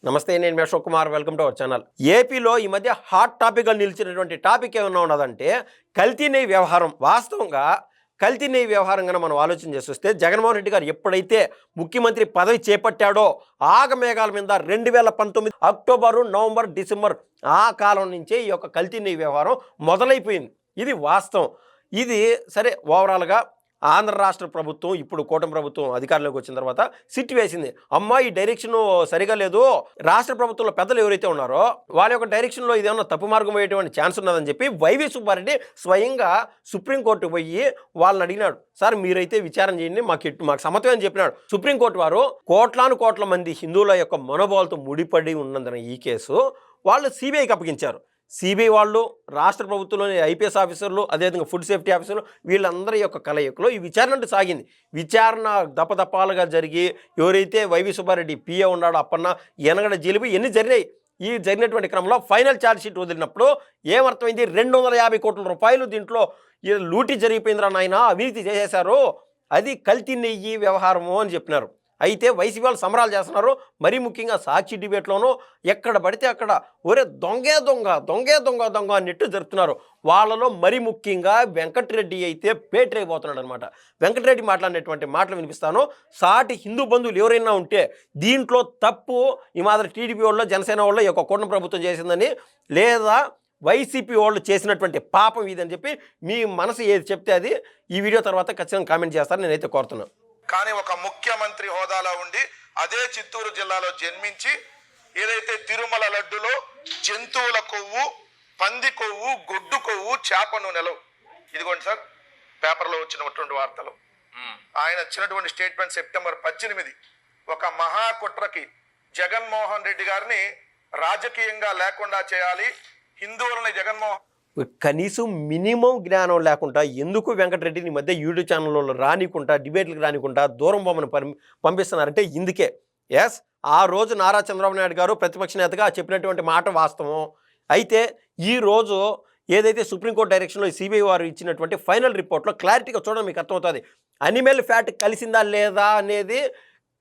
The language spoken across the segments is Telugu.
నమస్తే, నేను మీ Ashok Kumar. Welcome to our channel. ఏపీలో ఈ మధ్య హాట్ టాపిక్గా నిలిచినటువంటి టాపిక్ ఏమన్నా ఉన్నదంటే కల్తీ నెయ్యి వ్యవహారం. వాస్తవంగా కల్తీ నెయ్యి వ్యవహారం కన్నా మనం ఆలోచన చేసి వస్తే జగన్మోహన్ రెడ్డి గారు ఎప్పుడైతే ముఖ్యమంత్రి పదవి చేపట్టాడో ఆగమేఘాల మీద 2019 అక్టోబరు, నవంబర్, డిసెంబర్ ఆ కాలం నుంచే ఈ యొక్క కల్తీ నెయ్యి వ్యవహారం మొదలైపోయింది. ఇది వాస్తవం. ఇది సరే ఓవరాల్గా ఆంధ్ర రాష్ట్ర ప్రభుత్వం ఇప్పుడు కూటమి ప్రభుత్వం అధికారంలోకి వచ్చిన తర్వాత సిట్ వేసింది. అమ్మా, ఈ డైరెక్షన్ సరిగా లేదు, రాష్ట్ర ప్రభుత్వంలో పెద్దలు ఎవరైతే ఉన్నారో వాళ్ళ యొక్క డైరెక్షన్లో ఇదేమన్నా తప్పు మార్గం పోయేటువంటి ఛాన్స్ ఉన్నదని చెప్పి వైవి సుబ్బారెడ్డి స్వయంగా సుప్రీంకోర్టు పోయి వాళ్ళని అడిగినాడు. సార్, మీరైతే విచారణ చేయండి, మాకు సమ్మతం అని చెప్పినాడు. సుప్రీంకోర్టు వారు కోట్ల మంది హిందువుల యొక్క మనోభావాలతో ముడిపడి ఉన్నందున ఈ కేసు వాళ్ళు సిబిఐకి అప్పగించారు. సిబిఐ వాళ్ళు, రాష్ట్ర ప్రభుత్వంలోని ఐపీఎస్ ఆఫీసర్లు, అదేవిధంగా ఫుడ్ సేఫ్టీ ఆఫీసర్లు, వీళ్ళందరి యొక్క కలయికలో ఈ విచారణ సాగింది. విచారణ దపదపాలుగా జరిగి ఎవరైతే వైవి సుబ్బారెడ్డి పిఏ ఉన్నాడో అప్పన్న ఎనగడ జిలిపి ఎన్ని జరిగినాయి. ఈ జరిగినటువంటి క్రమంలో ఫైనల్ ఛార్జ్ షీట్ వదిలినప్పుడు ఏమర్థమైంది, 250 కోట్ల రూపాయలు దీంట్లో లూటీ జరిగిపోయిందిరా నాయన, అవినీతి చేసేశారు, అది కల్తీ నెయ్యి వ్యవహారము అని చెప్పినారు. అయితే వైసీపీ వాళ్ళు సమరాలు చేస్తున్నారు. మరీ ముఖ్యంగా సాక్షి డిబేట్లోనూ ఎక్కడ పడితే అక్కడ ఒరే దొంగే దొంగ అన్నట్టు జరుపుతున్నారు. వాళ్ళలో మరీ ముఖ్యంగా వెంకటరెడ్డి అయితే పేటరైపోతున్నాడు అనమాట. వెంకటరెడ్డి మాట్లాడినటువంటి మాటలు వినిపిస్తాను. సాటి హిందూ బంధువులు ఎవరైనా ఉంటే దీంట్లో తప్పు ఈ మాదిరి టీడీపీ వాళ్ళు, జనసేన వాళ్ళు ఈ యొక్క కూటమి ప్రభుత్వం చేసిందని, లేదా వైసీపీ వాళ్ళు చేసినటువంటి పాపం ఇదని చెప్పి మీ మనసు ఏది చెప్తే అది ఈ వీడియో తర్వాత ఖచ్చితంగా కామెంట్ చేస్తారని నేనైతే కోరుతున్నాను. కానీ ఒక ముఖ్యమంత్రి హోదాలో ఉండి అదే చిత్తూరు జిల్లాలో జన్మించి ఏదైతే తిరుమల లడ్డులో జంతువుల కొవ్వు, పంది కొవ్వు, గొడ్డు కొవ్వు, చేప నూనెలో, ఇదిగోండి సార్ పేపర్లో వచ్చినటువంటి వార్తలు, ఆయన ఇచ్చినటువంటి స్టేట్మెంట్ సెప్టెంబర్ 18 ఒక మహాకుట్రకి జగన్మోహన్ రెడ్డి గారిని రాజకీయంగా లేకుండా చేయాలి, హిందువులని జగన్మోహన్ కనీసం మినిమం జ్ఞానం లేకుండా ఎందుకు వెంకటరెడ్డిని మధ్య యూట్యూబ్ ఛానల్లో రానికుండా, డిబేట్లకు రానికుండా దూరం బొమ్మను పంపిస్తున్నారంటే ఇందుకే. ఎస్, ఆ రోజు నారా చంద్రబాబు నాయుడు గారు ప్రతిపక్ష నేతగా చెప్పినటువంటి మాట వాస్తవం. అయితే ఈరోజు ఏదైతే సుప్రీంకోర్టు డైరెక్షన్లో సిబిఐ వారు ఇచ్చినటువంటి ఫైనల్ రిపోర్ట్లో క్లారిటీగా చూడడం మీకు అర్థమవుతుంది. అనిమల్ ఫ్యాట్ కలిసిందా లేదా అనేది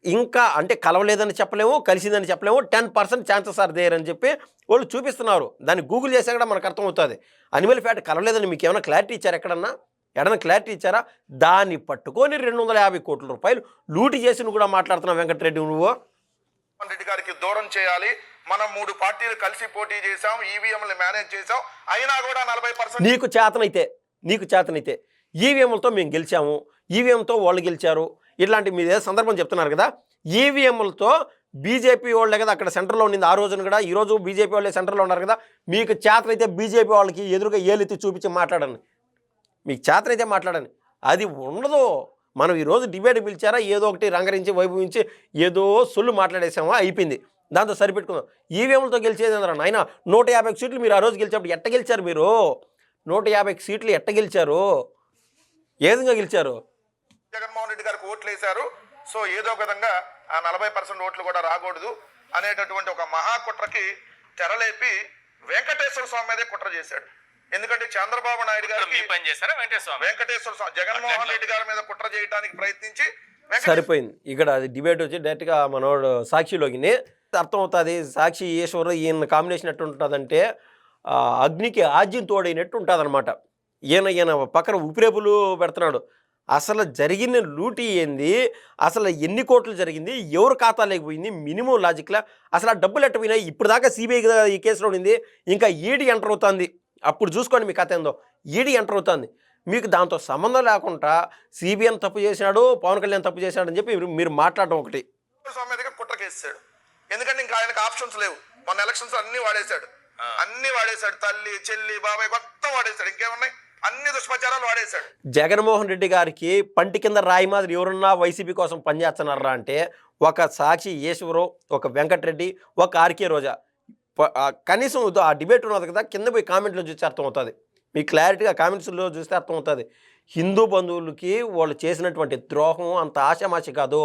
ఇంకా అంటే కలవలేదని చెప్పలేము, కలిసిందని చెప్పలేము, 10% ఛాన్సెస్ ఆర్ దేర్ అని చెప్పి వాళ్ళు చూపిస్తున్నారు. దాన్ని గూగుల్ చేసా కూడా మనకు అర్థమవుతుంది. అనిమల్ ఫ్యాట్ కలవలేదని మీకు ఏమైనా క్లారిటీ ఇచ్చారా? ఎక్కడన్నా క్లారిటీ ఇచ్చారా? దాన్ని పట్టుకొని 250 కోట్ల రూపాయలు లూటీ చేసి కూడా మాట్లాడుతున్నావు వెంకటరెడ్డి. నువ్వు రెడ్డి గారికి దూరం చేయాలి, మనం 3 పార్టీలు కలిసి పోటీ చేసాం, ఈవీఎంలు మేనేజ్ చేసాం, అయినా కూడా 40% నీకు చేతనైతే ఈవీఎంలతో మేము గెలిచాము, ఈవీఎంతో వాళ్ళు గెలిచారు, ఇట్లాంటి మీద సందర్భం చెప్తున్నారు కదా. ఈవీఎంలతో బీజేపీ వాళ్ళే కదా అక్కడ సెంటర్లో ఉండింది ఆ రోజున కూడా, ఈరోజు బీజేపీ వాళ్ళే సెంటర్లో ఉన్నారు కదా. మీకు చేతనైతే బీజేపీ వాళ్ళకి ఎదురుగా ఏలెత్తి చూపించి మాట్లాడండి, మీకు చేతనైతే మాట్లాడండి. అది ఉండదు. మనం ఈరోజు డిబేట్ పిలిచారా, ఏదో ఒకటి రంగరించి వైభవించి ఏదో సొల్లు మాట్లాడేసామా, అయిపోయింది, దాంతో సరిపెట్టుకుందాం. ఈవీఎంలతో గెలిచేది అందరూ నాయన 150 సీట్లు మీరు ఆ రోజు గెలిచేప్పుడు ఎట్ట గెలిచారు? మీరు 150 సీట్లు ఎట్ట గెలిచారు? ఏ విధంగా గెలిచారు? జగన్మోహన్ రెడ్డి గారికి ఓట్లు వేశారు. సో ఏదో ఒక విధంగా ఆ 40% ఓట్లు కూడా రాకూడదు అనేటటువంటి ఒక మహాకుట్రకి తెరలేపి వెంకటేశ్వర స్వామి మీదే కుట్ర చేశాడు. ఎందుకంటే చంద్రబాబు నాయుడు గారు వెంకటేశ్వర స్వామి జగన్మోహన్ రెడ్డి గారి మీద కుట్ర చేయడానికి ప్రయత్నించి సరిపోయింది. ఇక్కడ అది డిబేట్ వచ్చి డైరెక్ట్గా మనోడు సాక్షిలోకి అర్థమవుతుంది. సాక్షి ఈశ్వరు ఈయన కాంబినేషన్ ఎట్టు ఉంటుందంటే అగ్నికి ఆజ్యం తోడైనట్టు ఉంటుంది అనమాట. ఈయన పక్కన ఉపిరేపులు పెడుతున్నాడు. అసలు జరిగిన లూటీ ఏంది, అసలు ఎన్ని కోట్లు జరిగింది, ఎవరు ఖాతా లేకపోయింది, మినిమం లాజిక్లా అసలు ఆ డబ్బులు ఎట్టపోయినాయి. ఇప్పుడు దాకా సిబిఐ ఈ కేసులో ఉండింది, ఇంకా ఈడీ ఎంటర్ అవుతుంది. అప్పుడు చూసుకోండి మీ కథ ఏందో. ఈడీ ఎంటర్ అవుతుంది. మీకు దాంతో సంబంధం లేకుండా సిబిఐని తప్పు చేశాడు, పవన్ కళ్యాణ్ తప్పు చేశాడు అని చెప్పి మీరు మాట్లాడడం ఒకటి. స్వామి మీద కుట్ర కేసాడు. ఎందుకంటే ఇంకా ఆయనకు ఆప్షన్స్ లేవు. మొన్న ఎలక్షన్స్ అన్ని వాడేశాడు. తల్లి, చెల్లి, బాబాయ్ మొత్తం వాడేశాడు. ఇంకేమున్నాయి? అన్ని దుష్ప్రచారాలు వాడేశాడు. జగన్మోహన్ రెడ్డి గారికి పంటి కింద రాయి మాదిరి ఎవరున్నా వైసీపీ కోసం పనిచేస్తున్నారా అంటే ఒక సాక్షి ఈశ్వరు, ఒక వెంకటరెడ్డి, ఒక ఆర్కే రోజా. కనీసం ఆ డిబేట్ ఉన్నది కదా, కింద పోయి కామెంట్లో చూస్తే అర్థమవుతుంది. మీకు క్లారిటీగా కామెంట్స్లో చూస్తే అర్థమవుతుంది. హిందూ బంధువులకి వాళ్ళు చేసినటువంటి ద్రోహం అంత ఆశామాషి కాదు.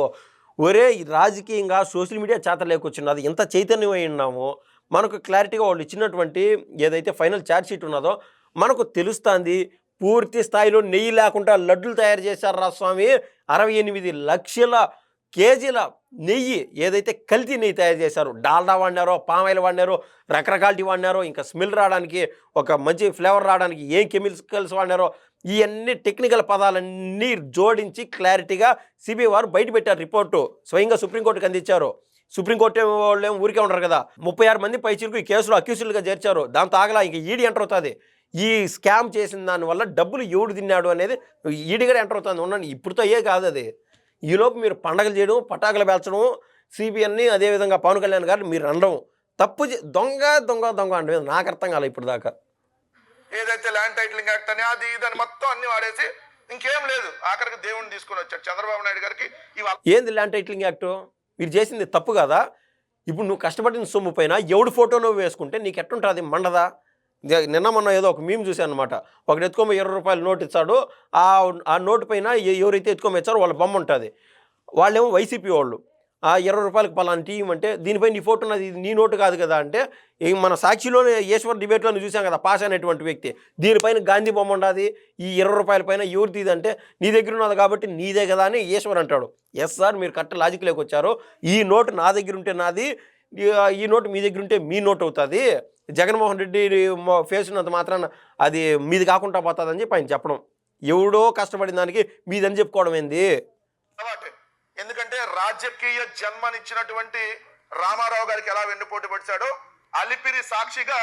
ఒరే రాజకీయంగా సోషల్ మీడియా చేత లేకొచ్చినది, ఎంత చైతన్యమై ఉన్నామో మనకు క్లారిటీగా వాళ్ళు ఇచ్చినటువంటి ఏదైతే ఫైనల్ ఛార్జ్ షీట్ ఉన్నదో మనకు తెలుస్తుంది. పూర్తి స్థాయిలో నెయ్యి లేకుండా లడ్డులు తయారు చేశారు రా స్వామి. 68 లక్షల కేజీల నెయ్యి ఏదైతే కల్తీ నెయ్యి తయారు చేశారో, డాల్డా వాడినారో, పామాయిల్ వాడినారో, రకరకాలటి వాడినారో, ఇంకా స్మెల్ రావడానికి, ఒక మంచి ఫ్లేవర్ రావడానికి ఏం కెమికల్స్ వాడినారో, ఇవన్నీ టెక్నికల్ పదాలన్నీ జోడించి క్లారిటీగా సిబిఐ వారు బయటపెట్టారు రిపోర్టు. స్వయంగా సుప్రీంకోర్టుకి అందించారు. సుప్రీంకోర్టు వాళ్ళు ఏమో ఊరికే ఉండరు కదా, 36 మంది పైచీలకు ఈ కేసులో అక్యూజులుగా చేర్చారు. దాంతో ఆగలా, ఇంక ఈడీ ఎంటర్ అవుతుంది. ఈ స్కామ్ చేసిన దానివల్ల డబ్బులు ఎవడు తిన్నాడు అనేది ఈడీ కూడా ఎంటర్ అవుతుంది. ఉండండి, ఇప్పుడుతో కాదు అది. ఈలోపు మీరు పండగలు చేయడం, పటాకులు పేల్చడం, సిబిఐని అదేవిధంగా పవన్ కళ్యాణ్ గారు మీరు అనడం తప్పు. దొంగ దొంగ దొంగ అంటే నాకు అర్థం కాలే ఇప్పుడు దాకా. ఏదైతే ల్యాండ్ టైటిలింగ్ యాక్ట్ అని అది ఇదని మొత్తం అన్ని వాడేసి ఇంకేం లేదు, ఆఖరికి దేవుడిని తీసుకొని వచ్చాడు చంద్రబాబు నాయుడు గారికి. ఇవాళ ఏంది ల్యాండ్ టైటిలింగ్ యాక్ట్? మీరు చేసింది తప్పు కదా. ఇప్పుడు నువ్వు కష్టపడిన సొమ్ము పైన ఎవడు ఫోటో నువ్వు వేసుకుంటే నీకు ఎట్టుంటుంది, మండదా? నిన్న మొన్న ఏదో ఒక మేము చూశాను అనమాట. ఒకటి ఎత్తుకోమ 20 రూపాయలు నోటు ఇచ్చాడు. ఆ నోటు పైన ఎవరైతే ఎత్తుకోమ ఇచ్చారో వాళ్ళ బొమ్మ ఉంటుంది. వాళ్ళేమో వైసీపీ వాళ్ళు. ఆ 20 రూపాయలకు పలానా టీం అంటే దీనిపై నీ ఫోటో ఉన్నది, ఇది నీ నోటు కాదు కదా అంటే, మన సాక్షిలోనే ఈశ్వర్ డిబేట్లోనే చూసాం కదా, పాస్ అయినటువంటి వ్యక్తి. దీనిపైన గాంధీ బొమ్మ ఉండదు, ఈ 20 రూపాయల పైన ఎవరిది అంటే నీ దగ్గర ఉన్నది కాబట్టి నీదే కదా అని ఈశ్వర్ అంటాడు. ఎస్ సార్, మీరు కరెక్ట్ లాజిక్లోకి వచ్చారు. ఈ నోటు నా దగ్గర ఉంటే నాది, ఈ నోటు మీ దగ్గర ఉంటే మీ నోటు అవుతుంది. జగన్మోహన్ రెడ్డి ఫేస్ ఉన్నంత మాత్రాన అది మీది కాకుండా పోతుందని చెప్పి ఆయన చెప్పడం. ఎవడో కష్టపడిన దానికి మీదని చెప్పుకోవడం ఏంది? ఎందుకంటే రాజకీయ జన్మనిచ్చినటువంటి రామారావు గారికి ఎలా వెన్నుపోటు పడిచాడో, అలిపిరి సాక్షిగా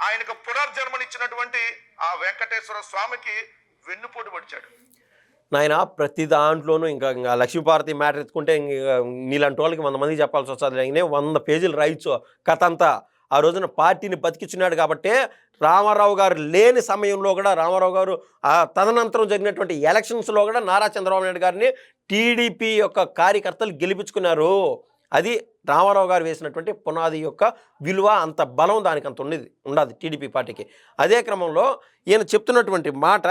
ఆయనకు పునర్జన్మనిచ్చినటువంటి ఆ వెంకటేశ్వర స్వామికి వెన్నుపోటు పడిచాడు. నాయన ప్రతి దాంట్లోనూ ఇంకా లక్ష్మీపార్వతి మ్యాటర్ ఎత్తుకుంటే నీలాంటి వాళ్ళకి 100 మందికి చెప్పాల్సి వస్తుంది. అయినా 100 పేజీలు రాయొచ్చు కథ అంతా. ఆ రోజున పార్టీని బతికించున్నాడు కాబట్టి, రామారావు గారు లేని సమయంలో కూడా, రామారావు గారు తదనంతరం జరిగినటువంటి ఎలక్షన్స్లో కూడా నారా చంద్రబాబు నాయుడు గారిని టీడీపీ యొక్క కార్యకర్తలు గెలిపించుకున్నారు. అది రామారావు గారు వేసినటువంటి పునాది యొక్క విలువ, అంత బలం దానికి అంత ఉండదు టీడీపీ పార్టీకి. అదే క్రమంలో ఈయన చెప్తున్నటువంటి మాట,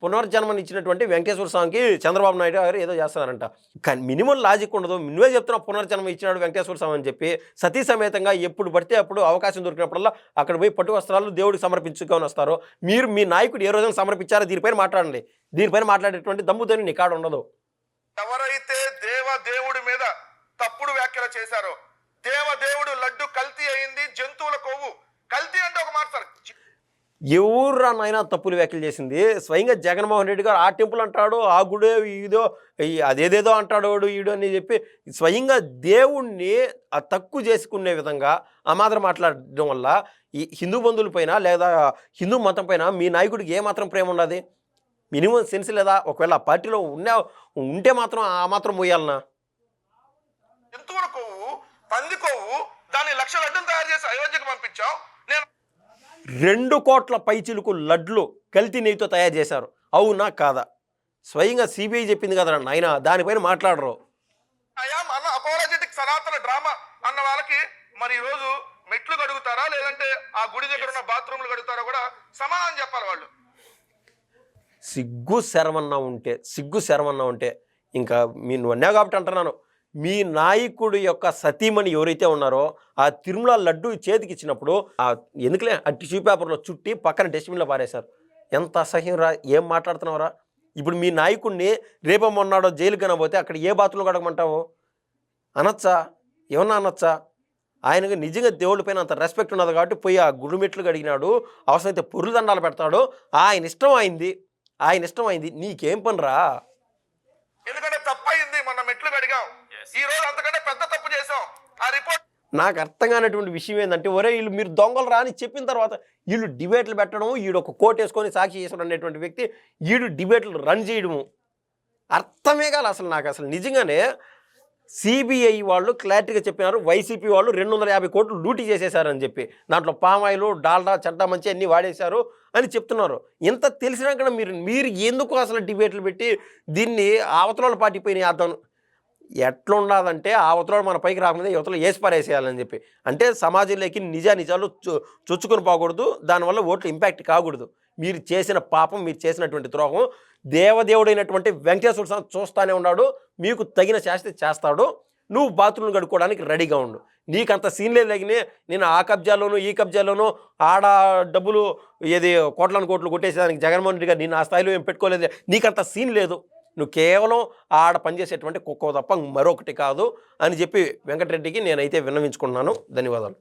పునర్జన్మనిచ్చినటువంటి వెంకటేశ్వర స్వామికి చంద్రబాబు నాయుడు గారు ఏదో చేస్తారంట. కానీ మినిమం లాజిక్ ఉండదు. నువ్వే చెప్తున్నావు పునర్జన్మ ఇచ్చినాడు వెంకటేశ్వర స్వామి అని చెప్పి. సతీ సమేతంగా ఎప్పుడు పడితే అప్పుడు అవకాశం దొరికినప్పుడల్లా అక్కడ పోయి పట్టు వస్త్రాలు దేవుడికి సమర్పించుకొని వస్తారు. మీరు మీ నాయకుడు ఏ రోజున సమర్పించారో దీనిపైన మాట్లాడండి. దీనిపైన మాట్లాడేటువంటి దమ్ముతోని నీ కాడ ఉండదు. ఎవరైతే దేవుడి మీద తప్పుడు వ్యాఖ్యలు చేశారో, దేవుడు లడ్డు కల్తీ అయింది, జంతువుల కొవ్వు కల్తీ అంటే ఒక మాట సార్. ఎవరనైనా తప్పులు వ్యాఖ్యలు చేసింది స్వయంగా జగన్మోహన్ రెడ్డి గారు. ఆ టెంపుల్ అంటాడు, ఆ గుడే ఇదో అదేదేదో అంటాడు ఈడు అని చెప్పి స్వయంగా దేవుణ్ణి తక్కువ చేసుకునే విధంగా ఆ మాత్రం మాట్లాడడం వల్ల ఈ హిందూ బంధువుల పైన లేదా హిందూ మతం పైన మీ నాయకుడికి ఏమాత్రం ప్రేమ ఉండదు? మినిమం సెన్స్ లేదా? ఒకవేళ ఆ పార్టీలో ఉంటే మాత్రం ఆ మాత్రం మోయాలనా? జంతువుల కొవ్వు, పంది కొవ్వు, దాన్ని 1,00,000 లడ్డులు తయారు చేసి అయోధ్యకు పంపించాం. 2 కోట్ల పైచిలుకు లడ్లు కల్తీ నెయ్యితో తయారు చేశారు. అవునా కాదా? స్వయంగా సిబిఐ చెప్పింది కదరా నాయన, దానిపైన మాట్లాడరు. మన అపరాజిటిక్ సనాతన డ్రామా అన్న వాళ్ళకి మరి ఈరోజు మెట్లు కడుగుతారా, లేదంటే ఆ గుడి దగ్గర ఉన్న బాత్రూమ్లు కడుగుతారా కూడా సమాధానం చెప్పాలి వాళ్ళు. సిగ్గు శరమన్నా ఉంటే ఇంకా నువ్వు అన్నావు కాబట్టి అంటున్నాను. మీ నాయకుడు యొక్క సతీమణి ఎవరైతే ఉన్నారో ఆ తిరుమల లడ్డు చేతికి ఇచ్చినప్పుడు ఎందుకులే ఆ టిష్యూ పేపర్లో చుట్టి పక్కన డస్ట్బిన్లో పారేశారు. ఎంత అసహ్యం రా! ఏం మాట్లాడుతున్నావురా? ఇప్పుడు మీ నాయకుడిని రేపో మొన్నాడో జైలుకి కనబోతే అక్కడ ఏ బాత్రూంలో కడగమంటావు? అనొచ్చా? ఏమన్నా అనొచ్చా? ఆయనకు నిజంగా దేవుడి పైన అంత రెస్పెక్ట్ ఉన్నది కాబట్టి పోయి ఆ గుడిమెట్లు కడిగినాడు, అవసరమైతే పొరులు దండాలు పెడతాడు. ఆయన ఇష్టం అయింది. నీకేం పని రా? ఎందుకంటే తప్పయింది, మన మెట్లు కడిగాం, ఈ రోజు అంతకంటే పెద్ద తప్పు చేసాం. ఆ రిపోర్ట్ నాకు అర్థం కానటువంటి విషయం ఏంటంటే, వీళ్ళు మీరు దొంగలు రా అని చెప్పిన తర్వాత వీళ్ళు డిబేట్లు పెట్టడం, వీడు ఒక కోట్ వేసుకొని సాక్షి చేసాడు అనేటువంటి వ్యక్తి వీడు డిబేట్లు రన్ చేయడము అర్థమే కాదు అసలు. నాకు అసలు నిజంగానే సిబిఐ వాళ్ళు క్లారిటీగా చెప్పినారు, వైసీపీ వాళ్ళు 250 కోట్లు లూటీ చేసేశారని చెప్పి, దాంట్లో పామాయిలు, డాల్డా, చెడ్డా మంచి అన్నీ వాడేశారు అని చెప్తున్నారు. ఇంత తెలిసినా కూడా మీరు ఎందుకు అసలు డిబేట్లు పెట్టి దీన్ని అవతల పార్టీ పైన వేద్దాం? ఎట్లుండదంటే అవతల మన పైకి రాకుండా యువతలో వేసి పారేసేయాలని చెప్పి. అంటే సమాజంలోకి నిజాలు చొచ్చుకొని పోకూడదు, దానివల్ల ఓట్లు ఇంపాక్ట్ కాకూడదు. మీరు చేసిన పాపం, మీరు చేసినటువంటి ద్రోహం దేవదేవుడైనటువంటి వెంకటేశ్వర స్వామి చూస్తూనే ఉన్నాడు, మీకు తగిన శాస్తి చేస్తాడు. నువ్వు బాత్రూమ్లు కడుక్కోవడానికి రెడీగా ఉండు. నీకంత సీన్లే తగినే నేను ఆ కబ్జాలోనూ ఈ కబ్జాలోనూ ఆడ డబ్బులు కోట్లను కోట్లు కొట్టేసేదానికి జగన్మోహన్ రెడ్డి గారు నిన్ను ఆ స్థాయిలో ఏం పెట్టుకోలేదు. నీకంత సీన్ లేదు. నువ్వు కేవలం ఆడ పనిచేసేటువంటి కుక్క తప్ప మరొకటి కాదు అని చెప్పి వెంకటరెడ్డికి నేనైతే విన్నవించుకుంటున్నాను. ధన్యవాదాలు.